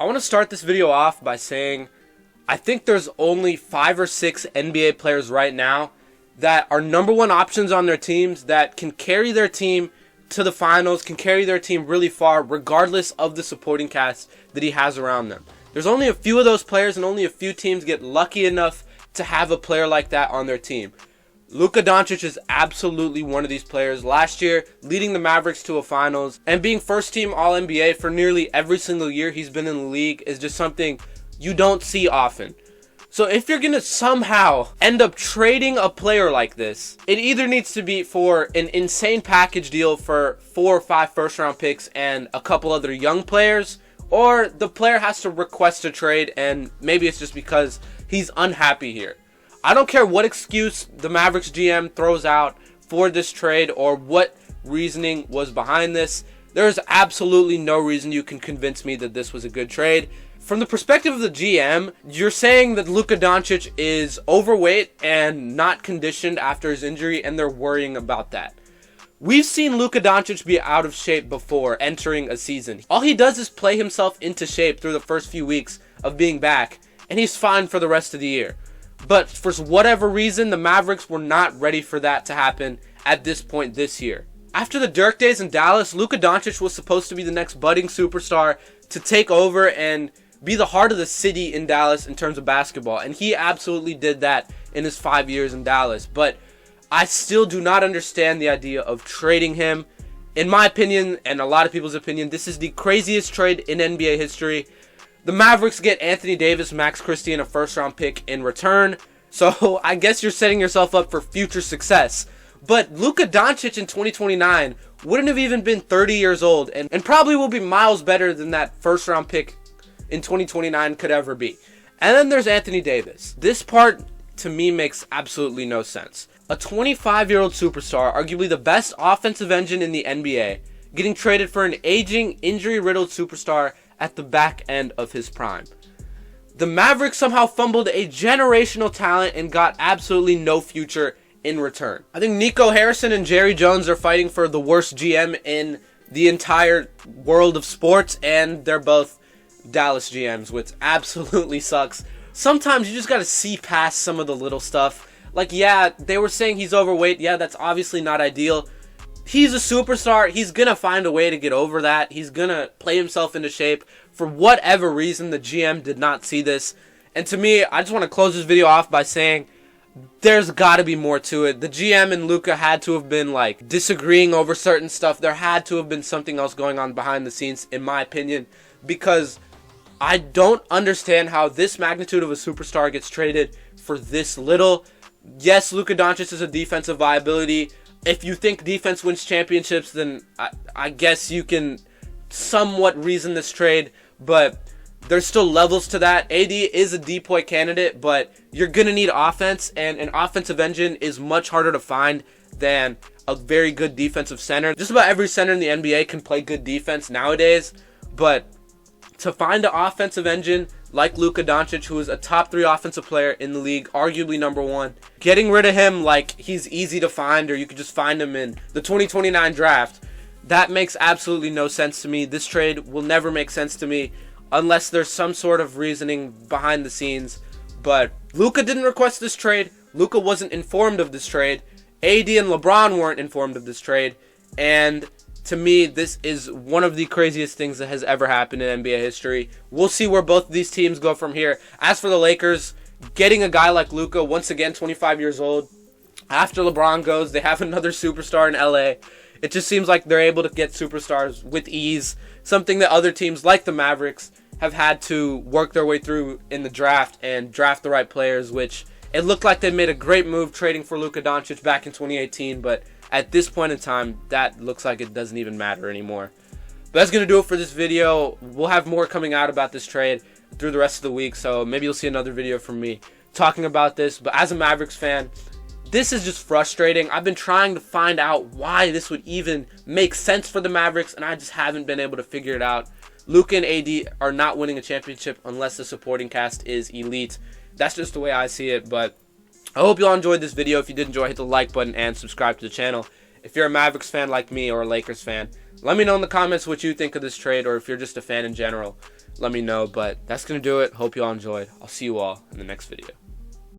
I want to start this video off by saying I think there's only 5 or 6 NBA players right now that are #1 options on their teams that can carry their team to the finals, can carry their team really far regardless of the supporting cast that he has around them. There's only a few of those players, and only a few teams get lucky enough to have a player like that on their team. Luka Doncic is absolutely one of these players. Last year, leading the Mavericks to a finals and being first-team All-NBA for nearly every single year he's been in the league is just something you don't see often. So if you're going to somehow end up trading a player like this, it either needs to be for an insane package deal for 4 or 5 first-round picks and a couple other young players, or the player has to request a trade, and maybe it's just because he's unhappy here. I don't care what excuse the Mavericks GM throws out for this trade or what reasoning was behind this. There is absolutely no reason you can convince me that this was a good trade. From the perspective of the GM, you're saying that Luka Doncic is overweight and not conditioned after his injury, and they're worrying about that. We've seen Luka Doncic be out of shape before entering a season. All he does is play himself into shape through the first few weeks of being back, and he's fine for the rest of the year. But for whatever reason, the Mavericks were not ready for that to happen at this point this year. After the Dirk days in Dallas, Luka Doncic was supposed to be the next budding superstar to take over and be the heart of the city in Dallas in terms of basketball. And he absolutely did that in his 5 years in Dallas. But I still do not understand the idea of trading him. In my opinion, and a lot of people's opinion, this is the craziest trade in NBA history. The Mavericks get Anthony Davis, Max Christie, and a first-round pick in return. So I guess you're setting yourself up for future success. But Luka Doncic in 2029 wouldn't have even been 30 years old, and probably will be miles better than that first-round pick in 2029 could ever be. And then there's Anthony Davis. This part, to me, makes absolutely no sense. A 25-year-old superstar, arguably the best offensive engine in the NBA, getting traded for an aging, injury-riddled superstar at the back end of his prime. The Mavericks somehow fumbled a generational talent and got absolutely no future in return. I think Nico Harrison and Jerry Jones are fighting for the worst GM in the entire world of sports, and they're both Dallas GMs, which absolutely sucks. Sometimes you just gotta see past some of the little stuff. Like, yeah, they were saying he's overweight. Yeah, that's obviously not ideal. He's a superstar. He's going to find a way to get over that. He's going to play himself into shape. For whatever reason, the GM did not see this. And to me, I just want to close this video off by saying there's got to be more to it. The GM and Luka had to have been, like, disagreeing over certain stuff. There had to have been something else going on behind the scenes, in my opinion, because I don't understand how this magnitude of a superstar gets traded for this little. Yes, Luka Doncic is a defensive viability. If you think defense wins championships, then I guess you can somewhat reason this trade, but there's still levels to that. AD is a depoy candidate, but you're going to need offense, and an offensive engine is much harder to find than a very good defensive center. Just about every center in the NBA can play good defense nowadays, but to find an offensive engine like Luka Doncic, who is a top 3 offensive player in the league, arguably #1, getting rid of him like he's easy to find, or you could just find him in the 2029 draft, that makes absolutely no sense to me. This trade will never make sense to me unless there's some sort of reasoning behind the scenes. But Luka didn't request this trade. Luka wasn't informed of this trade. AD and LeBron weren't informed of this trade. And to me, this is one of the craziest things that has ever happened in NBA history. We'll see where both of these teams go from here. As for the Lakers, getting a guy like Luka, once again 25 years old, after LeBron goes, they have another superstar in LA. It just seems like they're able to get superstars with ease, something that other teams like the Mavericks have had to work their way through in the draft and draft the right players, which it looked like they made a great move trading for Luka Doncic back in 2018, but at this point in time, that looks like it doesn't even matter anymore. But that's going to do it for this video. We'll have more coming out about this trade through the rest of the week, so maybe you'll see another video from me talking about this. But as a Mavericks fan, this is just frustrating. I've been trying to find out why this would even make sense for the Mavericks, and I just haven't been able to figure it out. Luka and AD are not winning a championship unless the supporting cast is elite. That's just the way I see it, but I hope you all enjoyed this video. If you did enjoy, hit the like button and subscribe to the channel. If you're a Mavericks fan like me or a Lakers fan, let me know in the comments what you think of this trade, or if you're just a fan in general. let me know. But that's going to do it. Hope you all enjoyed. I'll see you all in the next video.